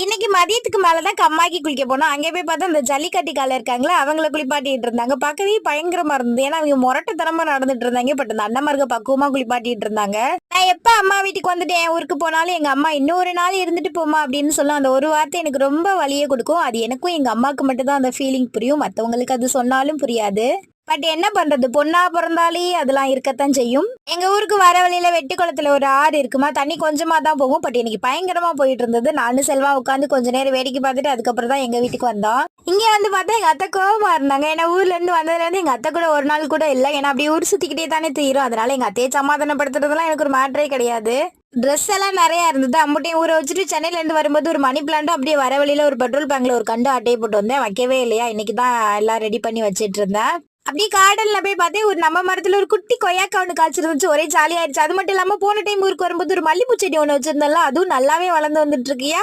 இன்னைக்கு மதியத்துக்கு மேலதான் கம்மாக்கி குளிக்க போனோம். அங்கே போய் பார்த்தா அந்த ஜல்லிக்கட்டு கால இருக்காங்களா அவங்கள குளிப்பாட்டிட்டு இருந்தாங்க. பார்க்கவே பயங்கரமா இருந்தது. ஏன்னா அவங்க முரட்டுத்தனமா நடந்துட்டு இருந்தாங்க. பட் அந்த அண்ணமார்க பக்குவமா குளிப்பாட்டிட்டு இருந்தாங்க. நான் எப்ப அம்மா வீட்டுக்கு வந்துட்டு என் ஊருக்கு போனாலும் எங்க அம்மா இன்னொரு நாள் இருந்துட்டு போமா அப்படின்னு சொல்லும். அந்த ஒரு வார்த்தை எனக்கு ரொம்ப வலியை கொடுக்கும். அது எனக்கும் எங்க அம்மாவுக்கு மட்டும் தான் அந்த ஃபீலிங் புரியும். மத்தவங்களுக்கு அது சொன்னாலும் புரியாது. பட் என்ன பண்றது, பொண்ணா பிறந்தாலே அதெல்லாம் இருக்கத்தான் செய்யும். எங்க ஊருக்கு வர வழியில வெட்டுக்குளத்துல ஒரு ஆறு இருக்குமா, தண்ணி கொஞ்சமா தான் போகும். பட் இன்னைக்கு பயங்கரமா போயிட்டு இருந்தது. நானும் செல்வா உட்காந்து கொஞ்ச நேரம் வேடிக்கை பார்த்துட்டு அதுக்கப்புறம் தான் எங்க வீட்டுக்கு வந்தோம். இங்க வந்து பார்த்தா எங்க அத்தை கோவமா இருந்தாங்க. ஏன்னா ஊர்ல இருந்து வந்ததுல இருந்து எங்க அத்தை கூட ஒரு நாள் கூட இல்லை. ஏன்னா அப்படி ஊர் சுத்திக்கிட்டே தானே தீரும். அதனால எங்க அத்தையை சமாதானப்படுத்துறதுலாம் எனக்கு ஒரு மேட்டரே கிடையாது. ட்ரெஸ் எல்லாம் நிறைய இருந்தது. அம்புட்டையும் ஊற வச்சுட்டு சென்னையில இருந்து வரும்போது ஒரு மணி பிளான்ட்டும் அப்படியே வர வழியில ஒரு பெட்ரோல் பேங்க்ல ஒரு கண்டு அட்டையை போட்டு வந்தேன். வைக்கவே இல்லையா, இன்னைக்கு தான் எல்லாம் ரெடி பண்ணி வச்சிட்டு இருந்தேன். அப்படியே கார்டன்ல போய் பார்த்தேன், ஒரு நம்ம மரத்துல ஒரு குட்டி கொய்யாக்கா ஒன்று காய்ச்சிருந்துச்சு. ஒரே ஜாலியாயிருச்சு. அது மட்டும் இல்லாம போன டைம் ஊருக்கு வரும்போது ஒரு மல்லிப்பூ செடி ஒன்று வச்சிருந்தேன்ல, அதுவும் நல்லாவே வளர்ந்து வந்துட்டு இருக்கியா.